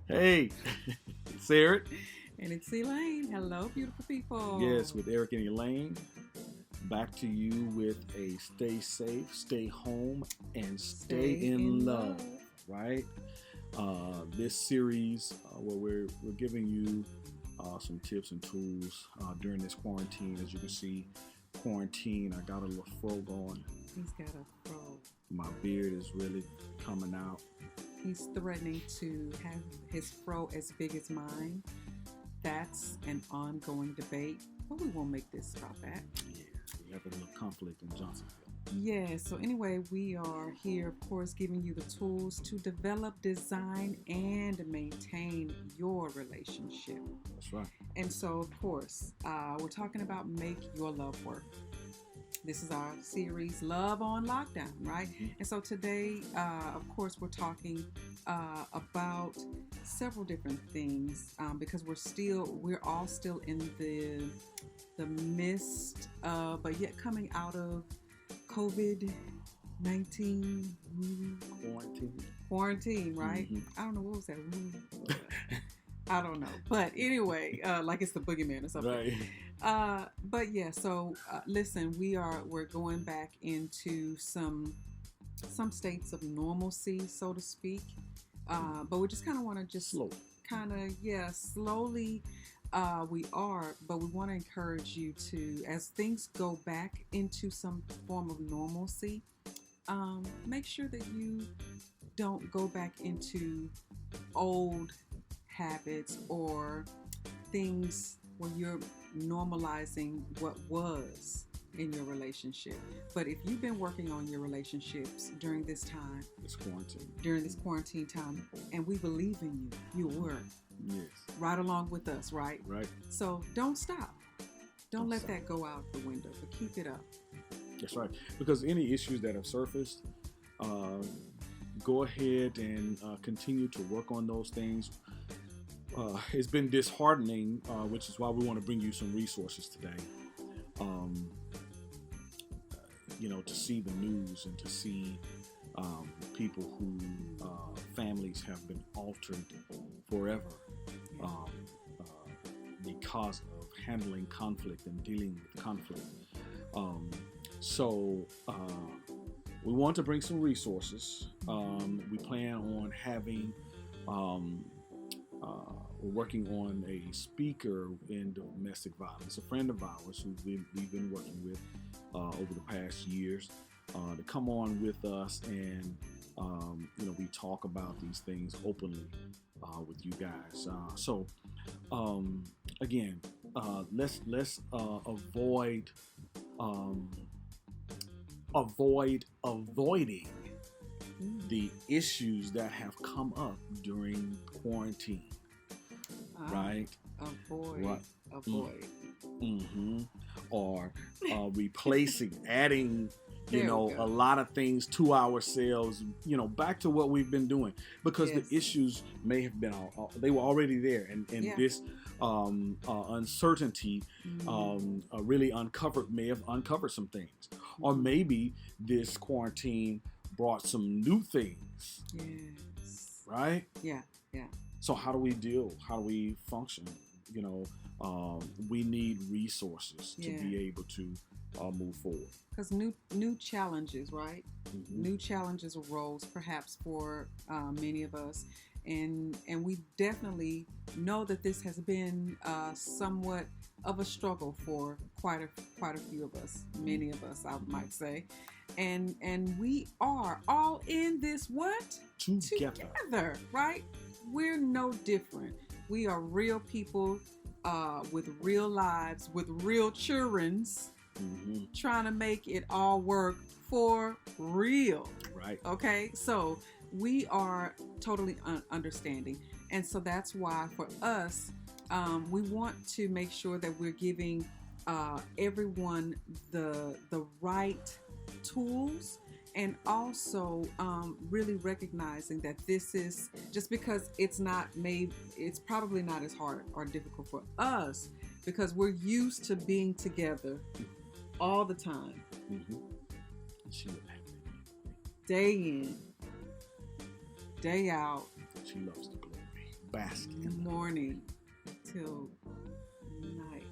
Hey, it's Eric. And it's Elaine. Hello, beautiful people. Yes, with Eric and Elaine. Back to you with a stay safe, stay home, and stay in love. Right? This series where we're giving you some tips and tools during this quarantine. As you can see, quarantine. I got a little fro going. He's got a fro. My beard is really coming out. He's threatening to have his fro as big as mine. That's an ongoing debate, but we won't make this about that. Yeah, we have a little conflict in Johnsonville. Yeah, so anyway, we are here, of course, giving you the tools to develop, design, and maintain your relationship. That's right. And so, of course, we're talking about make your love work. This is our series, Love on Lockdown, right? Mm-hmm. And so today, of course, we're talking about several different things because we're all still in the midst of, but yet coming out of COVID-19 quarantine, right? Mm-hmm. I don't know, what was that? I don't know, but anyway, like it's the boogeyman or something. Right. But yeah, so listen, we're going back into some states of normalcy, so to speak. But we just kind of want to just slowly. But we want to encourage you to, as things go back into some form of normalcy, make sure that you don't go back into old habits or things where you're normalizing what was in your relationship. But if you've been working on your relationships during this quarantine time, and we believe in you were. Yes. Right along with us, right? Right. So don't stop. Don't let that go out the window, but keep it up. That's right. Because any issues that have surfaced, go ahead and continue to work on those things. It's been disheartening, which is why we want to bring you some resources today. To see the news and to see people who families have been altered forever because of handling conflict and dealing with conflict. So we want to bring some resources. We plan on having we're working on a speaker in domestic violence, a friend of ours who we've been working with over the past years, to come on with us and we talk about these things openly with you guys. Again, let's avoiding the issues that have come up during quarantine. Right? Avoid. Mm-hmm. Or adding, a lot of things to ourselves, back to what we've been doing. Because the issues may have been, they were already there. And this uncertainty really may have uncovered some things. Mm-hmm. Or maybe this quarantine brought some new things. Yes. Right? Yeah. So how do we deal? How do we function? We need resources to be able to move forward. Because new challenges, right? Mm-hmm. New challenges arose perhaps for many of us. And we definitely know that this has been somewhat of a struggle for quite a few of us, many of us, I might say. And we are all in this together, right? We're no different. We are real people with real lives, with real childrens, trying to make it all work for real. Right. Okay, so we are totally understanding. And so that's why for us, we want to make sure that we're giving everyone the right tools, and also really recognizing that this is just because it's probably not as hard or difficult for us because we're used to being together all the time. Mm-hmm. Day in, day out. She loves the glory. bask in that. Morning till night.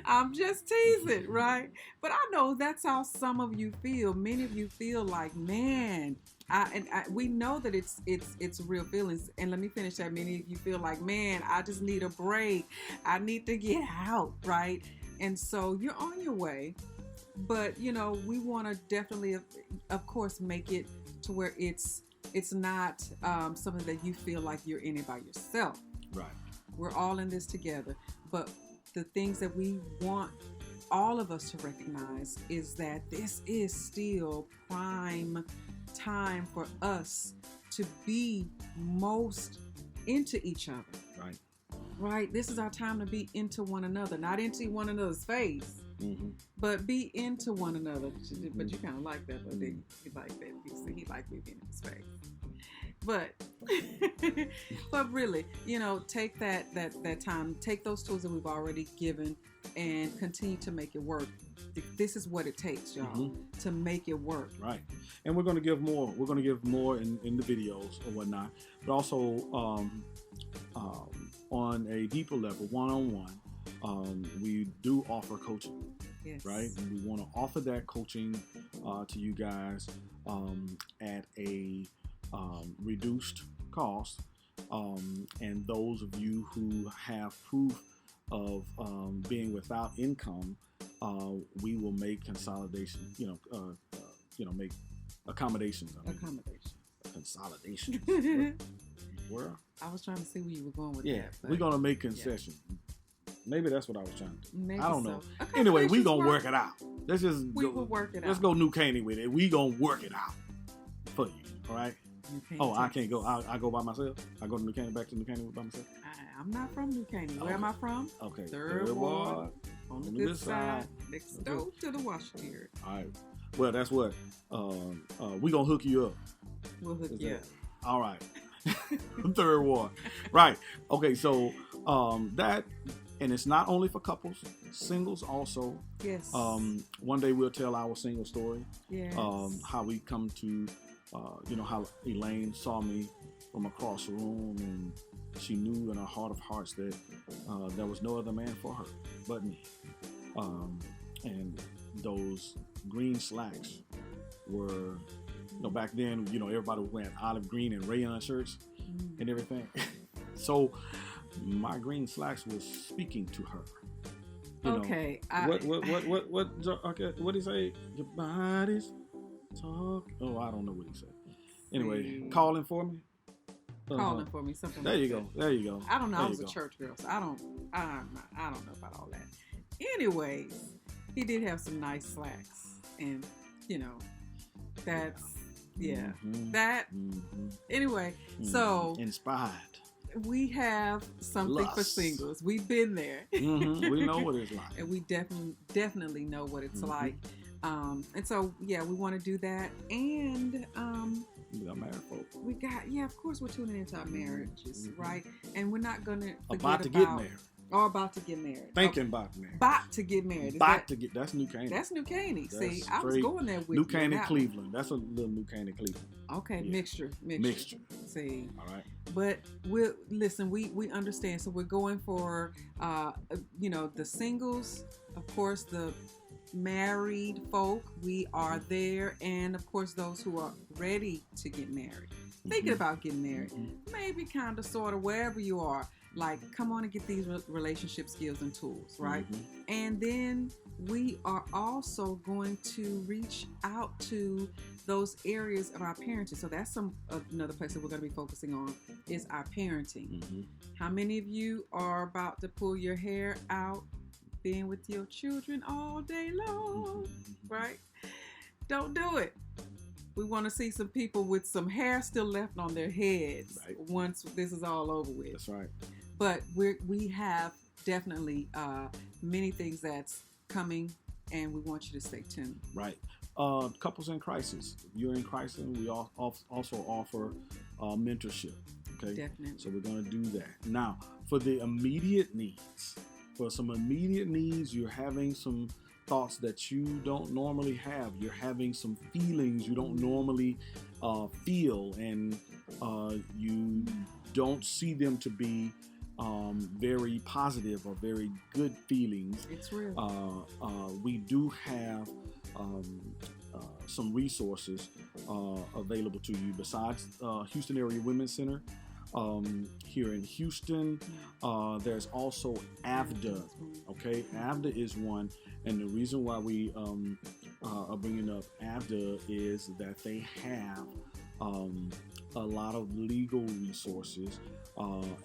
I'm just teasing, right? But I know that's how some of you feel. Many of you feel like, man, we know that it's real feelings. And let me finish that. Many of you feel like, man, I just need a break. I need to get out, right? And so you're on your way. But we want to definitely, of course, make it to where it's not something that you feel like you're in it by yourself. Right. We're all in this together. But the things that we want all of us to recognize is that this is still prime time for us to be most into each other. Right. Right? This is our time to be into one another, not into one another's face, but be into one another. But you kind of like that, but he like that. He like me being in his face. But really, take that time, take those tools that we've already given, and continue to make it work. This is what it takes, y'all, to make it work. Right. And we're going to give more. We're going to give more in the videos or whatnot, but also on a deeper level, one-on-one, we do offer coaching. Yes. Right. And we want to offer that coaching to you guys at a reduced cost, and those of you who have proof of being without income, we will make consolidation. Make accommodations. Consolidation. Where? I was trying to see where you were going with that. But we're gonna make concessions. Yeah. Maybe that's what I was trying to do. Maybe I don't so. know. Anyway, we gonna work it out. Let's just will work it out. Let's go New Caney with it. We gonna work it out for you. All right. I can't go. I go by myself. I go to New Caney, back to New Caney by myself. I'm not from New Caney. Where am I from? Okay. Third Ward. On the good side. Next door to the Washington. All right. Well, that's what. We gonna hook you up. We'll hook you up. All right. Third Ward. Right. Okay. So that. And it's not only for couples, singles also. Yes. One day we'll tell our single story. Yes. How we come to, how Elaine saw me from across the room, and she knew in her heart of hearts that there was no other man for her but me. And those green slacks were, back then, everybody was wearing olive green and rayon shirts and everything. So my green slacks was speaking to her. Okay. Okay. What did he say? Your body's talk. Oh, I don't know what he said. Anyway, calling for me. Calling for me. Something. There like you go. that. There you go. I don't know. I was a church girl, so I don't know about all that. Anyways, he did have some nice slacks, and that's that. Anyway, so inspired. We have something for singles. We've been there. We know what it's like. And we definitely know what it's like. And so, we want to do that. And we got married folks. Of course, we're tuning into our marriages, right? And we're not going to about to get married. Or about to get married. Thinking about marriage. About to get married. That's New Caney. That's New Caney. See, I was going there with New Caney, Cleveland. That's a little New Caney, Cleveland. Okay, yeah. Mixture. See. All right. But we understand. So we're going for, the singles, of course, the married folk. We are there. And, of course, those who are ready to get married. Thinking about getting married. Maybe kind of, sort of, wherever you are. Like, come on and get these relationship skills and tools, right? And then we are also going to reach out to those areas of our parenting. So that's another place that we're going to be focusing on is our parenting. How many of you are about to pull your hair out, being with your children all day long, right? Don't do it. We want to see some people with some hair still left on their heads once this is all over with. That's right. But we have definitely many things that's coming, and we want you to stay tuned. Right. Couples in crisis. If you're in crisis, we also offer mentorship. Okay. Definitely. So we're going to do that. Now, for the immediate needs, you're having some thoughts that you don't normally have. You're having some feelings you don't normally feel, and you don't see them to be very positive or very good feelings. It's real. We do have some resources available to you besides Houston Area Women's Center. Here in Houston, there's also AVDA. Okay, AVDA is one, and the reason why we are bringing up AVDA is that they have a lot of legal resources,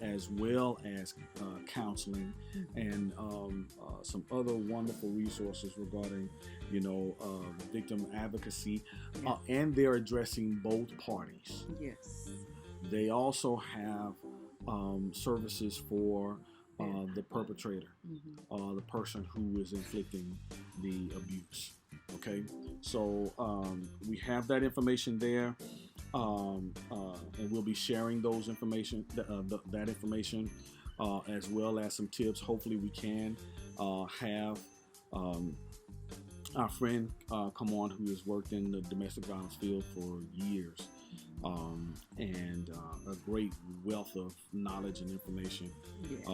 as well as counseling and some other wonderful resources regarding, victim advocacy, and they're addressing both parties. Yes. They also have services for the perpetrator, the person who is inflicting the abuse. Okay, so we have that information there, and we'll be sharing those information, that information, as well as some tips. Hopefully, we can have our friend come on who has worked in the domestic violence field for years. And a great wealth of knowledge and information. Yes.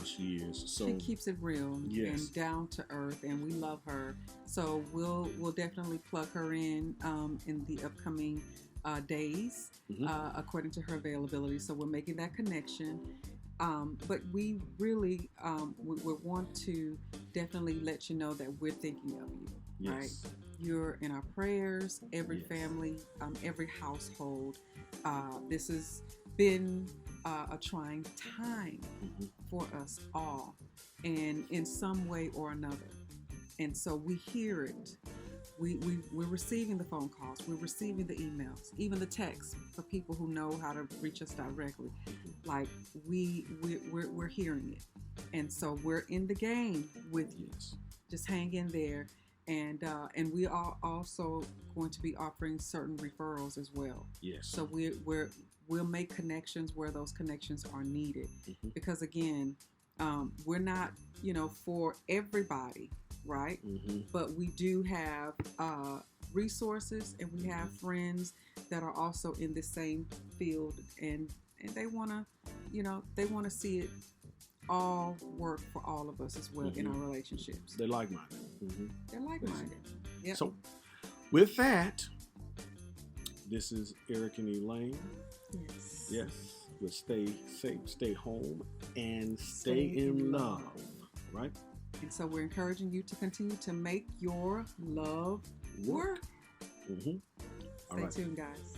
She is. So she keeps it real and down to earth, and we love her. So we'll definitely plug her in the upcoming days, according to her availability. So we're making that connection. But we really we want to definitely let you know that we're thinking of you. Yes. Right? You're in our prayers, every family, every household. This has been a trying time for us all, and in some way or another. And so we hear it. We're receiving the phone calls. We're receiving the emails, even the texts for people who know how to reach us directly. Like we're hearing it, and so we're in the game with you. Yes. Just hang in there. And we are also going to be offering certain referrals as well. Yes. So we'll make connections where those connections are needed, because again, we're not for everybody, right? But we do have resources, and we have friends that are also in the same field, and they want to see it all work for all of us as well in our relationships. They're like-minded. They're like-minded. Yep. So, with that, this is Eric and Elaine. Yes. Yes. We'll stay safe, stay home, and stay in love. Right? And so we're encouraging you to continue to make your love work. All Stay right. tuned, guys.